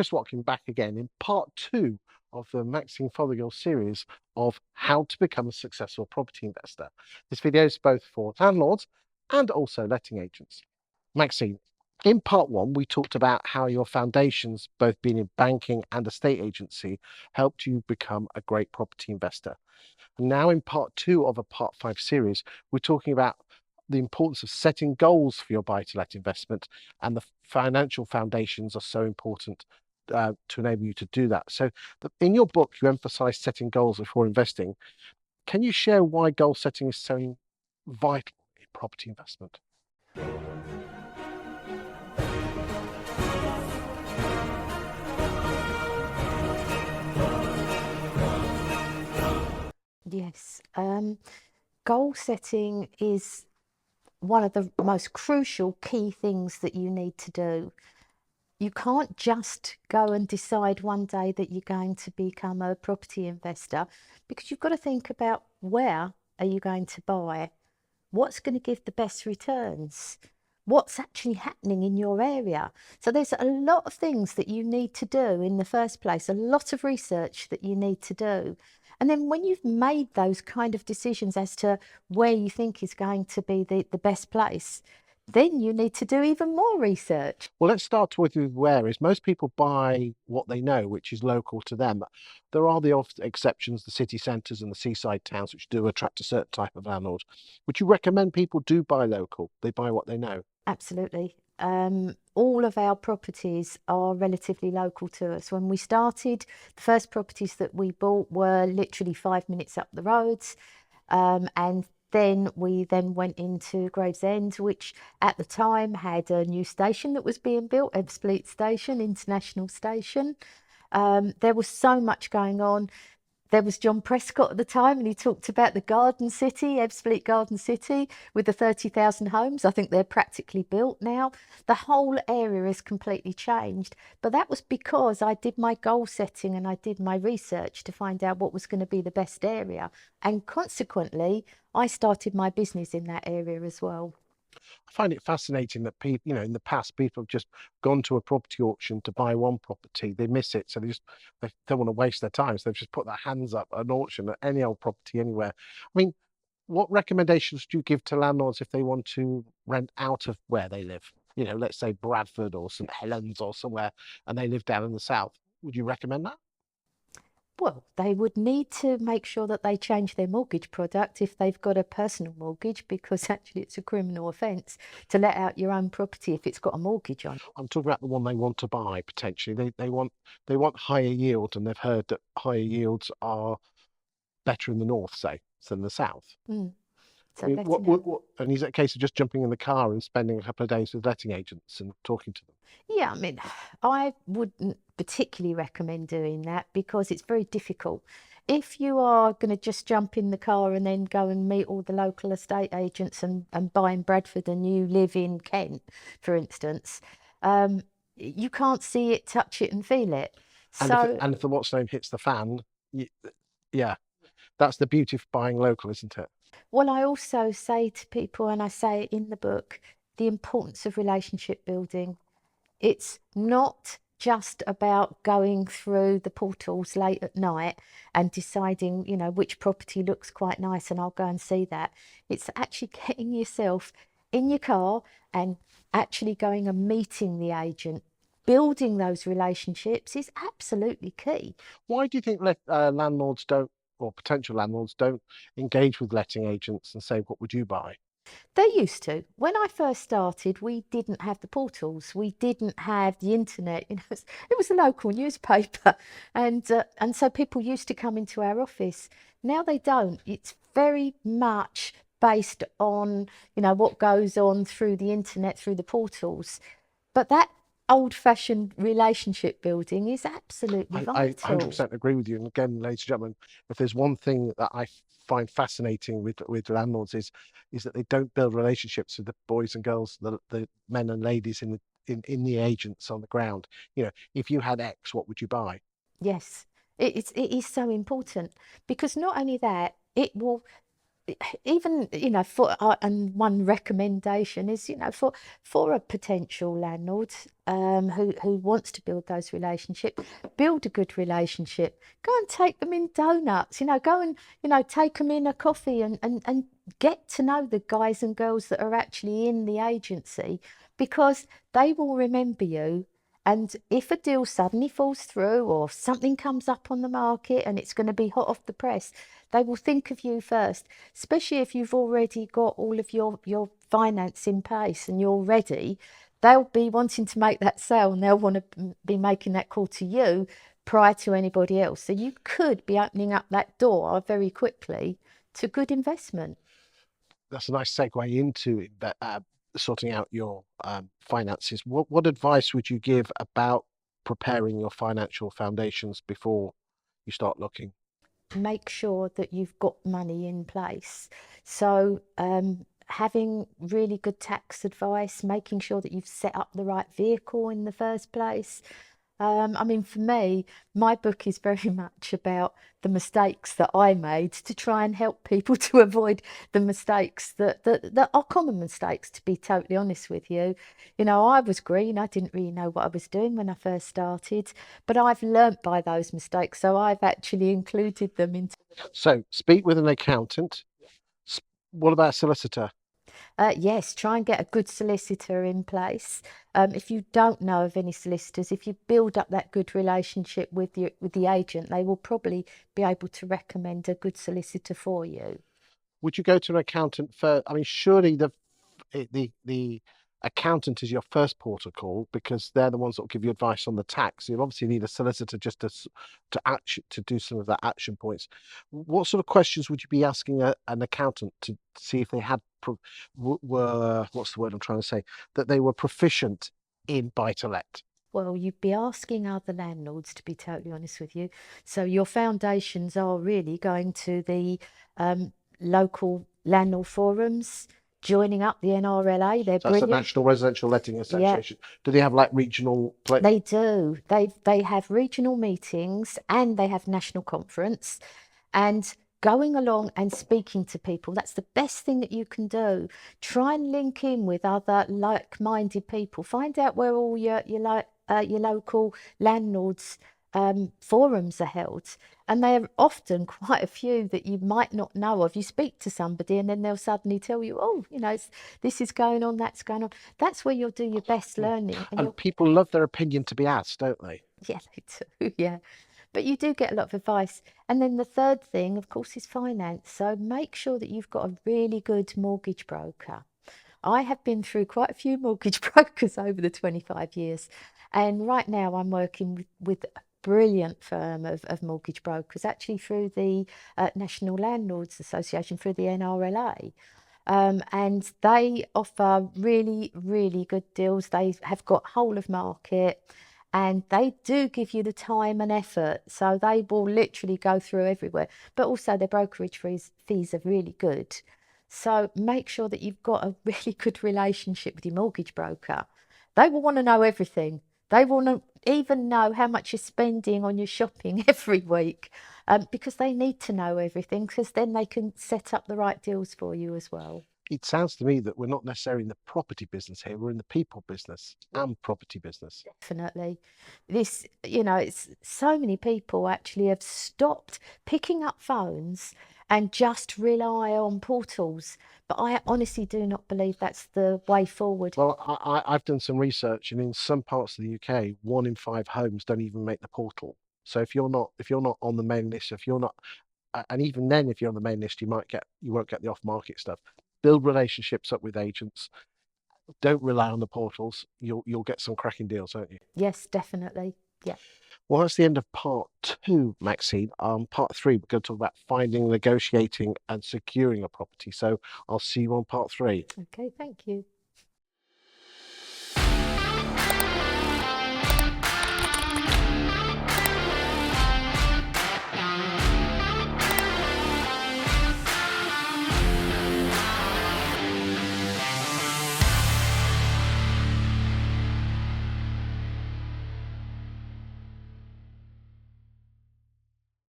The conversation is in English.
Chris Watkin back again in part 2 of the Maxine Fothergill series of how to become a successful property investor. This video is both for landlords and also letting agents. Maxine, in part 1, we talked about how your foundations, both being in banking and estate agency, helped you become a great property investor. And now in part 2 of a part 5 series, we're talking about the importance of setting goals for your buy-to-let investment, and the financial foundations are so important to enable you to do that. So in your book, you emphasize setting goals before investing. Can you share why goal setting is so vital in property investment? Yes, goal setting is one of the most crucial key things that you need to do. You can't just go and decide one day that you're going to become a property investor, because you've got to think about where are you going to buy, what's going to give the best returns, what's actually happening in your area. So there's a lot of things that you need to do in the first place, a lot of research that you need to do. And then when you've made those kind of decisions as to where you think is going to be the best place, then you need to do even more research. Well, let's start with where is. Most people buy what they know, which is local to them. There are the odd exceptions, the city centres and the seaside towns, which do attract a certain type of landlord. Would you recommend people do buy local? They buy what they know? Absolutely. All of our properties are relatively local to us. When we started, the first properties that we bought were literally 5 minutes up the roads. And then we went into Gravesend, which at the time had a new station that was being built, Ebbsfleet Station, International Station. There was so much going on. There was John Prescott at the time, and he talked about the Garden City, Ebbsfleet Garden City, with the 30,000 homes. I think they're practically built now. The whole area has completely changed. But that was because I did my goal setting and I did my research to find out what was going to be the best area. And consequently, I started my business in that area as well. I find it fascinating that people, in the past, people have just gone to a property auction to buy one property. They miss it, so they don't want to waste their time. So they've just put their hands up at an auction at any old property anywhere. I mean, what recommendations do you give to landlords if they want to rent out of where they live? Let's say Bradford or St Helens or somewhere, and they live down in the south. Would you recommend that? Well, they would need to make sure that they change their mortgage product if they've got a personal mortgage, because actually it's a criminal offence to let out your own property if it's got a mortgage on it. I'm talking about the one they want to buy potentially. They want higher yield, and they've heard that higher yields are better in the north, say, than the south. I So mean, letting out. and is it a case of just jumping in the car and spending a couple of days with letting agents and talking to them? Yeah, I mean, I wouldn't particularly recommend doing that because it's very difficult. If you are going to just jump in the car and then go and meet all the local estate agents and buy in Bradford, and you live in Kent, for instance, you can't see it, touch it and feel it. And if So, and if the what's name hits the fan, y yeah, that's the beauty of buying local, isn't it? well, I also say to people, and I say it in the book, the importance of relationship building. It's not just about going through the portals late at night and deciding, which property looks quite nice and I'll go and see that. It's actually getting yourself in your car and actually going and meeting the agent. Building those relationships is absolutely key. Why do you think landlords don't, or potential landlords don't, engage with letting agents and say, "What would you buy?" They used to. When I first started, we didn't have the portals. We didn't have the internet. It was a local newspaper, and so people used to come into our office. Now they don't. It's very much based on what goes on through the internet, through the portals. But that old-fashioned relationship building is absolutely I vital. 100% agree with you. And again, ladies and gentlemen, if there's one thing that I find fascinating with landlords is that they don't build relationships with the boys and girls, the men and ladies in the agents on the ground. If you had X, what would you buy? Yes, it is so important, because not only that, even, and one recommendation is, for a potential landlord who wants to build those relationships, build a good relationship. Go and take them in donuts, go and, take them in a coffee, and get to know the guys and girls that are actually in the agency, because they will remember you. And if a deal suddenly falls through, or something comes up on the market and it's going to be hot off the press, they will think of you first, especially if you've already got all of your finance in place and you're ready. They'll be wanting to make that sale, and they'll want to be making that call to you prior to anybody else. So you could be opening up that door very quickly to good investment. That's a nice segue into sorting out your finances. What advice would you give about preparing your financial foundations before you start looking? Make sure that you've got money in place. So, having really good tax advice, making sure that you've set up the right vehicle in the first place. I mean, for me, my book is very much about the mistakes that I made, to try and help people to avoid the mistakes that are common mistakes, to be totally honest with you. I was green. I didn't really know what I was doing when I first started, but I've learnt by those mistakes. So I've actually included them into. So speak with an accountant. What about a solicitor? Yes, try and get a good solicitor in place. If you don't know of any solicitors, if you build up that good relationship with the agent, they will probably be able to recommend a good solicitor for you. Would you go to an accountant first? I mean, surely the accountant is your first port of call, because they're the ones that will give you advice on the tax. You'll obviously need a solicitor just to do some of that action points. What sort of questions would you be asking an accountant to see if they had were what's the word I'm trying to say, that they were proficient in buy to let? Well, you'd be asking other landlords, to be totally honest with you. So your foundations are really going to the local landlord forums, joining up the NRLA. They're So that's the brilliant. National Residential Letting Yeah, Association. Do they have like regional play? they do. They have regional meetings and they have national conference. And going along and speaking to people, that's the best thing that you can do. Try and link in with other like-minded people. Find out where all your local landlords forums are held, and they are often quite a few that you might not know of. You speak to somebody and then they'll suddenly tell you, oh, this is going on, that's going on. That's where you'll do your best learning, and And people love their opinion to be asked, don't they? yeah, they do. Yeah, but you do get a lot of advice. And then the third thing, of course, is finance. So make sure that you've got a really good mortgage broker. I have been through quite a few mortgage brokers over the 25 years. And right now I'm working with a brilliant firm of mortgage brokers, actually through the National Landlords Association, through the NRLA. And they offer really, really good deals. They have got whole of market, and they do give you the time and effort. So they will literally go through everywhere. But also their brokerage fees are really good. So make sure that you've got a really good relationship with your mortgage broker. They will want to know everything. They want to even know how much you're spending on your shopping every week, because they need to know everything, because then they can set up the right deals for you as well. It sounds to me that we're not necessarily in the property business here, we're in the people business and property business. Definitely. It's so many people actually have stopped picking up phones and just rely on portals. But I honestly do not believe that's the way forward. Well, I've done some research, and in some parts of the UK, 1 in 5 homes don't even make the portal. So if you're not on the main list, if you're not, and even then, if you're on the main list, you won't get the off market stuff. Build relationships up with agents. Don't rely on the portals. You'll get some cracking deals, won't you? Yes, definitely. Yeah. Well, that's the end of part 2, Maxine. Part 3, we're going to talk about finding, negotiating, and securing a property. So I'll see you on part 3. Okay, thank you.